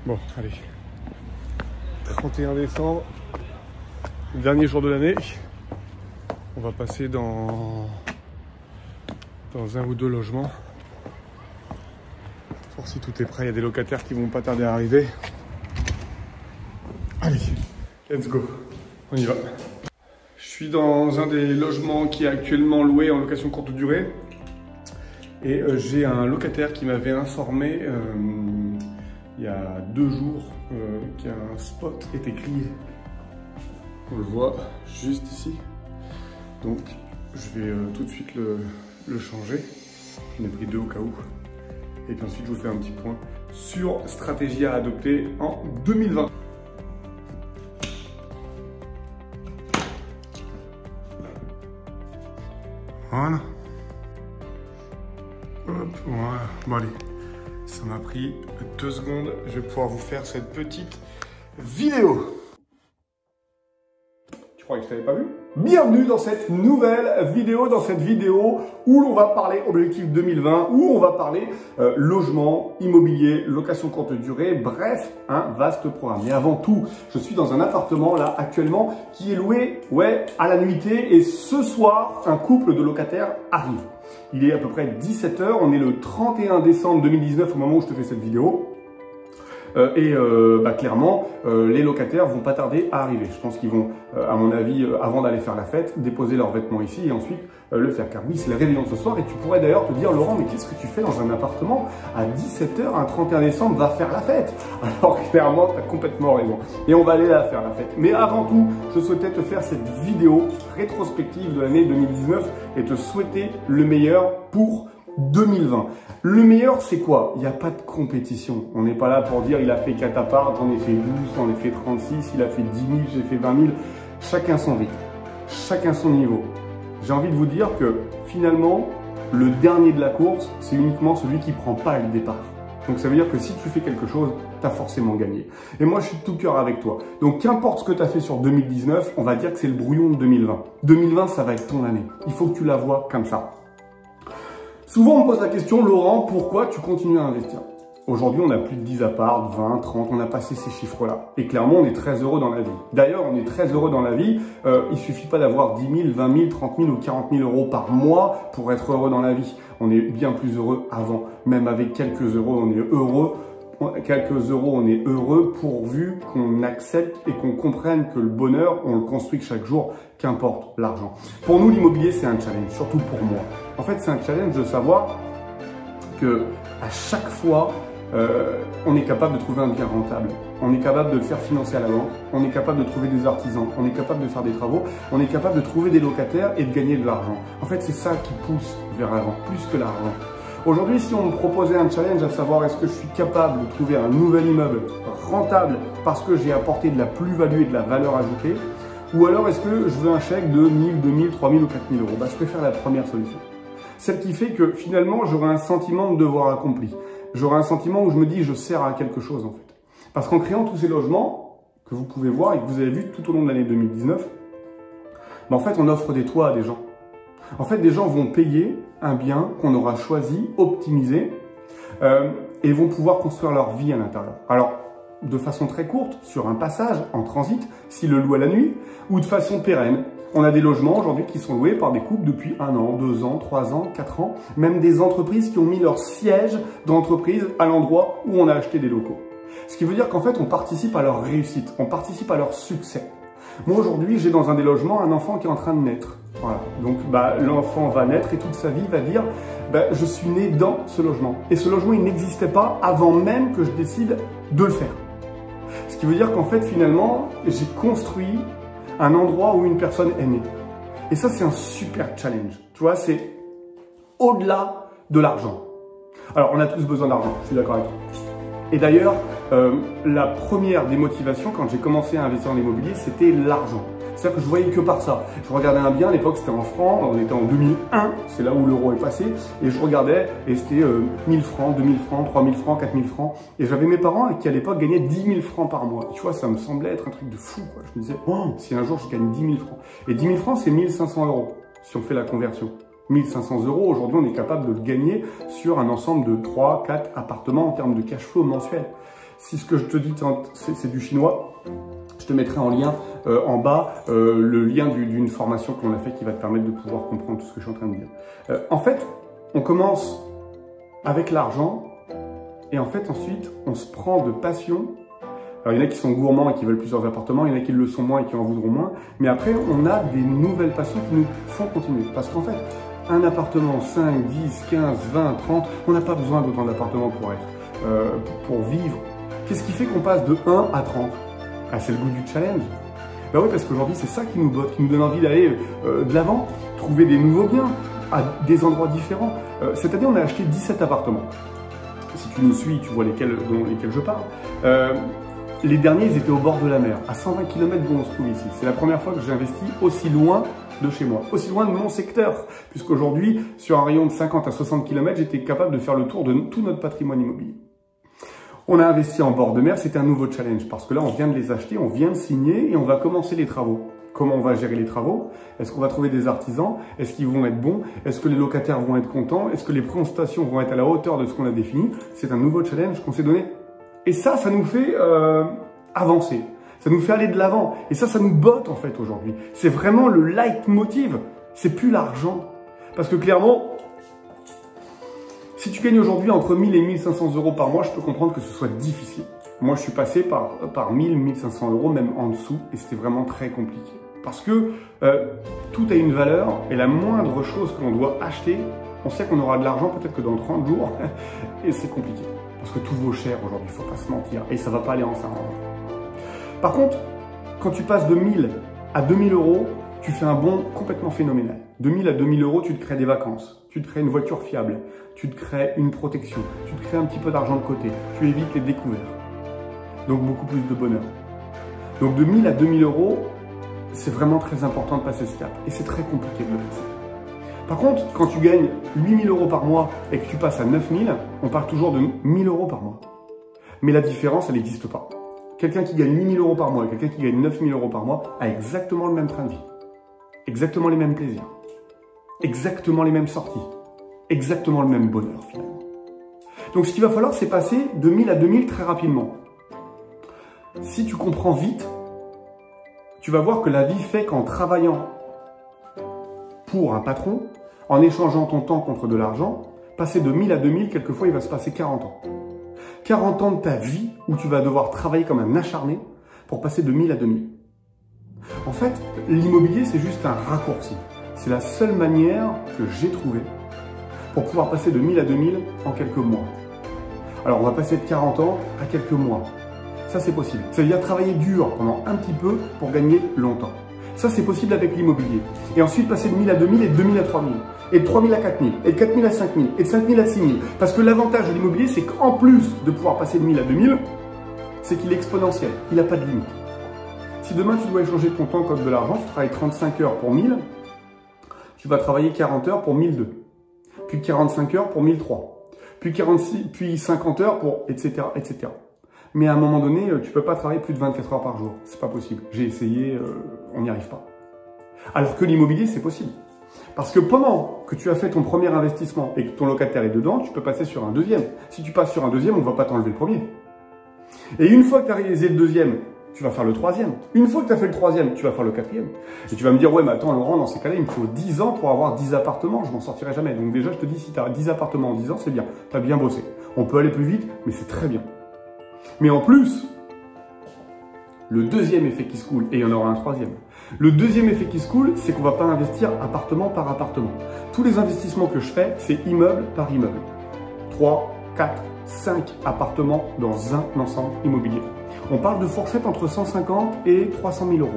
Bon, allez. 31 décembre, dernier jour de l'année. On va passer dans un ou deux logements. Pour si tout est prêt, il y a des locataires qui vont pas tarder à arriver. Allez, let's go. On y va. Je suis dans un des logements qui est actuellement loué en location courte durée. Et j'ai un locataire qui m'avait informé il y a 2 jours qu'un spot était grillé. On le voit juste ici. Donc je vais tout de suite le changer. J'en ai pris 2 au cas où. Et puis ensuite je vous fais un petit point sur stratégie à adopter en 2020. Voilà. Hop, voilà. Bon allez, ça m'a pris 2 secondes. Je vais pouvoir vous faire cette petite vidéo. Tu croyais que je t'avais pas vu? Bienvenue dans cette nouvelle vidéo, où l'on va parler objectif 2020, où on va parler logement, immobilier, location courte durée, bref, un vaste programme. Mais avant tout, je suis dans un appartement là actuellement qui est loué à la nuitée et ce soir, un couple de locataires arrive. Il est à peu près 17 h, on est le 31 décembre 2019 au moment où je te fais cette vidéo. Clairement, les locataires vont pas tarder à arriver. Je pense qu'ils vont, à mon avis, avant d'aller faire la fête, déposer leurs vêtements ici et ensuite le faire. Car oui, c'est le réveillon de ce soir et tu pourrais d'ailleurs te dire, Laurent, mais qu'est-ce que tu fais dans un appartement à 17 h, un 31 décembre, va faire la fête? Alors clairement, tu as complètement raison. Et on va aller la faire la fête. Mais avant tout, je souhaitais te faire cette vidéo rétrospective de l'année 2019 et te souhaiter le meilleur pour 2020. Le meilleur, c'est quoi? Il n'y a pas de compétition. On n'est pas là pour dire il a fait 4 apparts, j'en ai fait 12, j'en ai fait 36, il a fait 10 000, j'ai fait 20 000. Chacun son rythme, chacun son niveau. J'ai envie de vous dire que finalement, le dernier de la course, c'est uniquement celui qui ne prend pas le départ. Donc ça veut dire que si tu fais quelque chose, tu as forcément gagné. Et moi, je suis de tout cœur avec toi. Donc qu'importe ce que tu as fait sur 2019, on va dire que c'est le brouillon de 2020. 2020, ça va être ton année. Il faut que tu la vois comme ça. Souvent, on me pose la question, Laurent, pourquoi tu continues à investir? Aujourd'hui, on a plus de 10 apparts, 20, 30, on a passé ces chiffres-là. Et clairement, on est très heureux dans la vie. D'ailleurs, on est très heureux dans la vie. Il suffit pas d'avoir 10 000, 20 000, 30 000 ou 40 000 euros par mois pour être heureux dans la vie. On est bien plus heureux avant. Même avec quelques euros, on est heureux. Quelques euros, on est heureux pourvu qu'on accepte et qu'on comprenne que le bonheur, on le construit chaque jour, qu'importe l'argent. Pour nous, l'immobilier, c'est un challenge, surtout pour moi. En fait, c'est un challenge de savoir que à chaque fois, on est capable de trouver un bien rentable. On est capable de le faire financer à la banque. On est capable de trouver des artisans. On est capable de faire des travaux. On est capable de trouver des locataires et de gagner de l'argent. En fait, c'est ça qui pousse vers l'avant, plus que l'argent. Aujourd'hui, si on me proposait un challenge à savoir est-ce que je suis capable de trouver un nouvel immeuble rentable parce que j'ai apporté de la plus-value et de la valeur ajoutée, ou alors est-ce que je veux un chèque de 1000, 2000, 3000 ou 4000 euros, je préfère la première solution. Celle qui fait que finalement, j'aurai un sentiment de devoir accompli. J'aurai un sentiment où je me dis je sers à quelque chose en fait. Parce qu'en créant tous ces logements que vous pouvez voir et que vous avez vu tout au long de l'année 2019, en fait, on offre des toits à des gens. En fait, des gens vont payer un bien qu'on aura choisi, optimisé, et vont pouvoir construire leur vie à l'intérieur. Alors, de façon très courte, sur un passage, en transit, s'ils le louent à la nuit, ou de façon pérenne. On a des logements aujourd'hui qui sont loués par des couples depuis 1 an, 2 ans, 3 ans, 4 ans, même des entreprises qui ont mis leur siège d'entreprise à l'endroit où on a acheté des locaux. Ce qui veut dire qu'en fait, on participe à leur réussite, on participe à leur succès. Moi, aujourd'hui, j'ai dans un des logements un enfant qui est en train de naître. Voilà. Donc, l'enfant va naître et toute sa vie va dire je suis né dans ce logement. Et ce logement, il n'existait pas avant même que je décide de le faire. Ce qui veut dire qu'en fait, finalement, j'ai construit un endroit où une personne est née. Et ça, c'est un super challenge. Tu vois, c'est au-delà de l'argent. Alors, on a tous besoin d'argent, je suis d'accord avec toi. Et d'ailleurs, la première des motivations quand j'ai commencé à investir en immobilier, c'était l'argent. C'est-à-dire que je voyais que par ça. Je regardais un bien, à l'époque c'était en francs, on était en 2001, c'est là où l'euro est passé, et je regardais, et c'était 1000 francs, 2000 francs, 3000 francs, 4000 francs, et j'avais mes parents qui à l'époque gagnaient 10 000 francs par mois. Tu vois, ça me semblait être un truc de fou, quoi. Je me disais, oh, si un jour je gagne 10 000 francs. Et 10 000 francs, c'est 1500 euros, si on fait la conversion. 1500 €, aujourd'hui, on est capable de le gagner sur un ensemble de 3, 4 appartements en termes de cash flow mensuel. Si ce que je te dis, c'est du chinois, je te mettrai en lien en bas le lien d'une formation qu'on a fait qui va te permettre de pouvoir comprendre tout ce que je suis en train de dire. En fait, on commence avec l'argent et en fait, ensuite, on se prend de passion. Alors, il y en a qui sont gourmands et qui veulent plusieurs appartements, il y en a qui le sont moins et qui en voudront moins. Mais après, on a des nouvelles passions qui nous font continuer. Parce qu'en fait, un appartement, 5, 10, 15, 20, 30, on n'a pas besoin d'autant d'appartements pour vivre. Qu'est-ce qui fait qu'on passe de 1 à 30? Ah, c'est le goût du challenge. Ben oui, parce qu'aujourd'hui, c'est ça qui nous botte, qui nous donne envie d'aller de l'avant, trouver des nouveaux biens à des endroits différents. Cette année, on a acheté 17 appartements. Si tu nous suis, tu vois lesquels je parle. Les derniers, ils étaient au bord de la mer, à 120 km d'où on se trouve ici. C'est la première fois que j'ai investi aussi loin de chez moi, aussi loin de mon secteur, puisqu'aujourd'hui, sur un rayon de 50 à 60 km, j'étais capable de faire le tour de tout notre patrimoine immobilier. On a investi en bord de mer, c'était un nouveau challenge, parce que là, on vient de les acheter, on vient de signer et on va commencer les travaux. Comment on va gérer les travaux? Est-ce qu'on va trouver des artisans? Est-ce qu'ils vont être bons? Est-ce que les locataires vont être contents? Est-ce que les prestations vont être à la hauteur de ce qu'on a défini? C'est un nouveau challenge qu'on s'est donné. Et ça nous fait avancer. Ça nous fait aller de l'avant. Et ça nous botte en fait aujourd'hui. C'est vraiment le leitmotiv. C'est plus l'argent. Parce que clairement, si tu gagnes aujourd'hui entre 1000 et 1500 € par mois, je peux comprendre que ce soit difficile. Moi, je suis passé par 1000, 1500 €, même en dessous, et c'était vraiment très compliqué. Parce que tout a une valeur, et la moindre chose que l'on doit acheter, on sait qu'on aura de l'argent peut-être que dans 30 jours, et c'est compliqué. Parce que tout vaut cher aujourd'hui, il ne faut pas se mentir, et ça ne va pas aller en s'arrangeant. Par contre, quand tu passes de 1000 à 2000 €, tu fais un bond complètement phénoménal. De 1000 à 2000 €, tu te crées des vacances, tu te crées une voiture fiable, tu te crées une protection, tu te crées un petit peu d'argent de côté, tu évites les découvertes. Donc beaucoup plus de bonheur. Donc de 1000 à 2000 €, c'est vraiment très important de passer ce cap. Et c'est très compliqué de le passer. Par contre, quand tu gagnes 8000 € par mois et que tu passes à 9000, on parle toujours de 1000 € par mois. Mais la différence, elle n'existe pas. Quelqu'un qui gagne 8000 € par mois et quelqu'un qui gagne 9000 € par mois a exactement le même train de vie. Exactement les mêmes plaisirs. Exactement les mêmes sorties. Exactement le même bonheur finalement. Donc ce qu'il va falloir, c'est passer de 1000 à 2000 très rapidement. Si tu comprends vite, tu vas voir que la vie fait qu'en travaillant pour un patron, en échangeant ton temps contre de l'argent, passer de 1000 à 2000, quelquefois il va se passer 40 ans. 40 ans de ta vie où tu vas devoir travailler comme un acharné pour passer de 1000 à 2000. En fait, l'immobilier, c'est juste un raccourci. C'est la seule manière que j'ai trouvée pour pouvoir passer de 1000 à 2000 en quelques mois. Alors, on va passer de 40 ans à quelques mois. Ça, c'est possible. Ça veut dire travailler dur pendant un petit peu pour gagner longtemps. Ça, c'est possible avec l'immobilier. Et ensuite, passer de 1000 à 2000 et de 2000 à 3000. Et de 3000 à 4000. Et de 4000 à 5000. Et de 5000 à 6000. Parce que l'avantage de l'immobilier, c'est qu'en plus de pouvoir passer de 1000 à 2000, c'est qu'il est exponentiel. Il n'a pas de limite. Si demain, tu dois échanger ton temps comme de l'argent, tu travailles 35 heures pour 1000, tu vas travailler 40 heures pour 1002. Puis 45 heures pour 1003. Puis 50 heures pour etc., etc. Mais à un moment donné, tu ne peux pas travailler plus de 24 heures par jour. C'est pas possible. J'ai essayé, on n'y arrive pas. Alors que l'immobilier, c'est possible. Parce que pendant que tu as fait ton premier investissement et que ton locataire est dedans, tu peux passer sur un deuxième. Si tu passes sur un deuxième, on ne va pas t'enlever le premier. Et une fois que tu as réalisé le deuxième, tu vas faire le troisième. Une fois que tu as fait le troisième, tu vas faire le quatrième. Et tu vas me dire, ouais, mais attends, Laurent, dans ces cas-là, il me faut 10 ans pour avoir 10 appartements. Je m'en sortirai jamais. Donc déjà, je te dis, si tu as 10 appartements en 10 ans, c'est bien. Tu as bien bossé. On peut aller plus vite, mais c'est très bien. Mais en plus, le deuxième effet qui se coule, et il y en aura un troisième. Le deuxième effet qui se coule, c'est qu'on ne va pas investir appartement par appartement. Tous les investissements que je fais, c'est immeuble par immeuble. 3, 4, 5 appartements dans un ensemble immobilier. On parle de fourchette entre 150 et 300 000 €.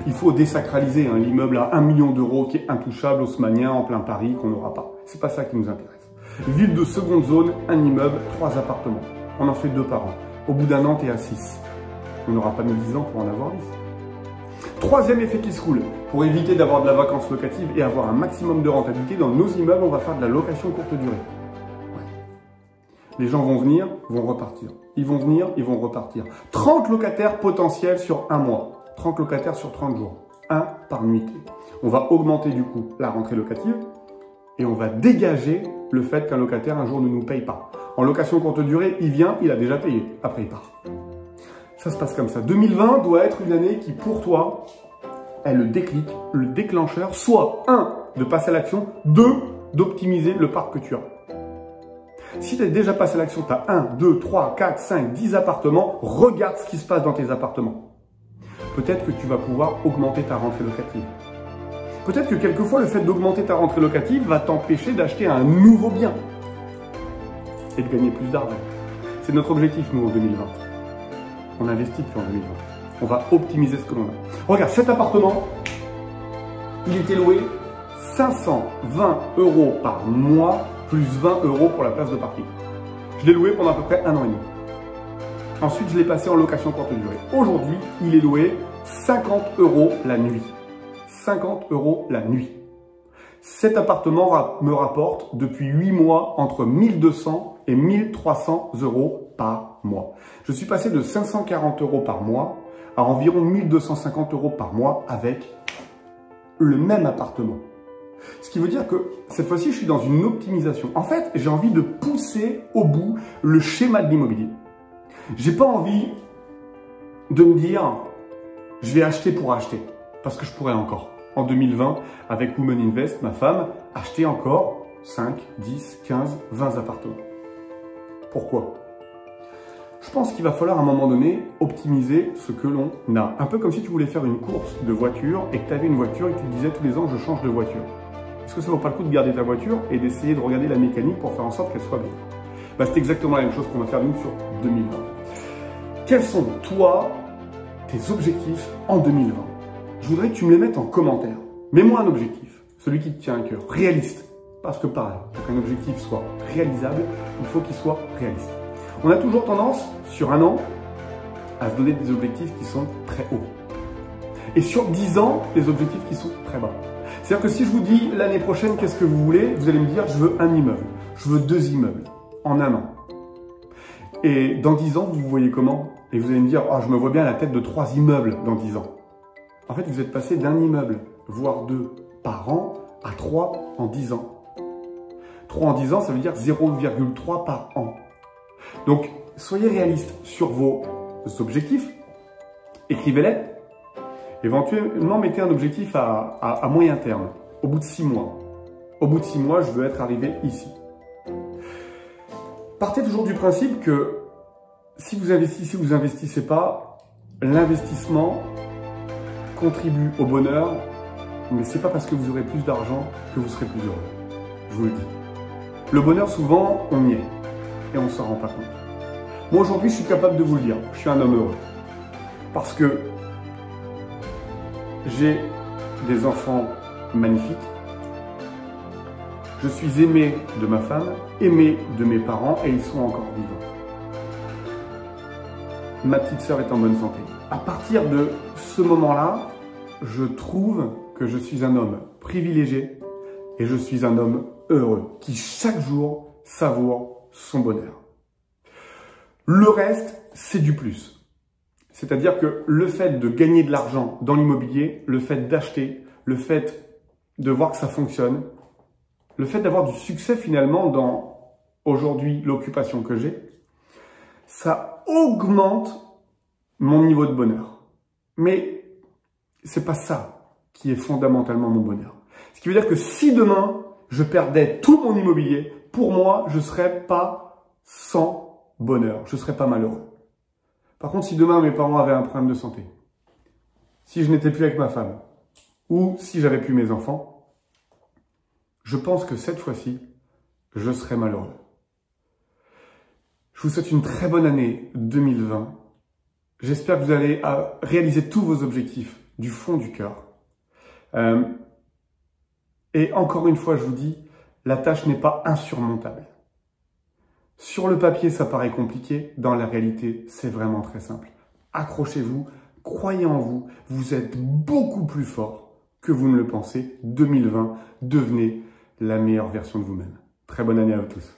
Il faut désacraliser l'immeuble à 1 million d'euros qui est intouchable, haussmannien, en plein Paris, qu'on n'aura pas. C'est pas ça qui nous intéresse. Ville de seconde zone, un immeuble, 3 appartements. On en fait 2 par an. Au bout d'un an, tu es à 6. On n'aura pas mis 10 ans pour en avoir 10. Troisième effet qui se coule. Pour éviter d'avoir de la vacance locative et avoir un maximum de rentabilité, dans nos immeubles, on va faire de la location courte durée. Ouais. Les gens vont venir, vont repartir. Ils vont venir, ils vont repartir. 30 locataires potentiels sur un mois. 30 locataires sur 30 jours. 1 par nuitée. On va augmenter du coup la rentrée locative et on va dégager le fait qu'un locataire un jour ne nous paye pas. En location courte durée, il vient, il a déjà payé, après il part. Ça se passe comme ça. 2020 doit être une année qui, pour toi, est le déclic, le déclencheur, soit 1, de passer à l'action, 2, d'optimiser le parc que tu as. Si tu es déjà passé à l'action, tu as 1, 2, 3, 4, 5, 10 appartements, regarde ce qui se passe dans tes appartements. Peut-être que tu vas pouvoir augmenter ta rentrée locative. Peut-être que quelquefois, le fait d'augmenter ta rentrée locative va t'empêcher d'acheter un nouveau bien et de gagner plus d'argent. C'est notre objectif, nous, en 2020. On n'investit plus en 2020. On va optimiser ce que l'on a. Regarde, cet appartement, il était loué 520 € par mois, plus 20 € pour la place de parking. Je l'ai loué pendant à peu près 1 an et demi. Ensuite, je l'ai passé en location courte durée. Aujourd'hui, il est loué 50 € la nuit. 50 € la nuit. Cet appartement me rapporte depuis 8 mois entre 1200 et 1300 € par mois. Je suis passé de 540 € par mois à environ 1250 € par mois avec le même appartement. Ce qui veut dire que cette fois-ci, je suis dans une optimisation. En fait, j'ai envie de pousser au bout le schéma de l'immobilier. J'ai pas envie de me dire, je vais acheter pour acheter, parce que je pourrais encore. En 2020, avec Women Invest, ma femme, acheter encore 5, 10, 15, 20 appartements. Pourquoi? Je pense qu'il va falloir à un moment donné optimiser ce que l'on a. Un peu comme si tu voulais faire une course de voiture et que tu avais une voiture et que tu te disais tous les ans, je change de voiture. Est-ce que ça vaut pas le coup de garder ta voiture et d'essayer de regarder la mécanique pour faire en sorte qu'elle soit bien? C'est exactement la même chose qu'on va faire nous sur 2020. Quels sont, toi, tes objectifs en 2020? Je voudrais que tu me les mettes en commentaire. Mets-moi un objectif, celui qui te tient à cœur, réaliste. Parce que pareil, pour qu'un objectif soit réalisable, il faut qu'il soit réaliste. On a toujours tendance, sur 1 an, à se donner des objectifs qui sont très hauts. Et sur 10 ans, des objectifs qui sont très bas. C'est-à-dire que si je vous dis l'année prochaine, qu'est-ce que vous voulez? Vous allez me dire, je veux un immeuble, je veux 2 immeubles, en 1 an. Et dans 10 ans, vous vous voyez comment? Et vous allez me dire, oh, je me vois bien à la tête de 3 immeubles dans 10 ans. En fait, vous êtes passé d'un immeuble, voire 2 par an, à 3 en 10 ans. 3 en 10 ans, ça veut dire 0,3 par an. Donc, soyez réaliste sur vos objectifs, écrivez-les. Éventuellement, mettez un objectif à moyen terme, au bout de 6 mois. Au bout de 6 mois, je veux être arrivé ici. Partez toujours du principe que si vous investissez ou vous n'investissez pas, l'investissement contribue au bonheur, mais c'est pas parce que vous aurez plus d'argent que vous serez plus heureux. Je vous le dis. Le bonheur, souvent, on y est et on ne s'en rend pas compte. Moi, aujourd'hui, je suis capable de vous le dire. Je suis un homme heureux. Parce que j'ai des enfants magnifiques. Je suis aimé de ma femme, aimé de mes parents et ils sont encore vivants. Ma petite sœur est en bonne santé. À partir de ce moment-là, je trouve que je suis un homme privilégié et je suis un homme heureux qui chaque jour savoure son bonheur. Le reste, c'est du plus. C'est-à-dire que le fait de gagner de l'argent dans l'immobilier, le fait d'acheter, le fait de voir que ça fonctionne, le fait d'avoir du succès finalement dans aujourd'hui l'occupation que j'ai, ça augmente mon niveau de bonheur. Mais c'est pas ça qui est fondamentalement mon bonheur. Ce qui veut dire que si demain je perdais tout mon immobilier, pour moi, je serais pas sans bonheur, je serais pas malheureux. Par contre, si demain mes parents avaient un problème de santé, si je n'étais plus avec ma femme, ou si j'avais plus mes enfants, je pense que cette fois-ci, je serais malheureux. Je vous souhaite une très bonne année 2020. J'espère que vous allez réaliser tous vos objectifs du fond du cœur. Et encore une fois, je vous dis, la tâche n'est pas insurmontable. Sur le papier, ça paraît compliqué. Dans la réalité, c'est vraiment très simple. Accrochez-vous, croyez en vous. Vous êtes beaucoup plus fort que vous ne le pensez. 2020, devenez la meilleure version de vous-même. Très bonne année à vous tous.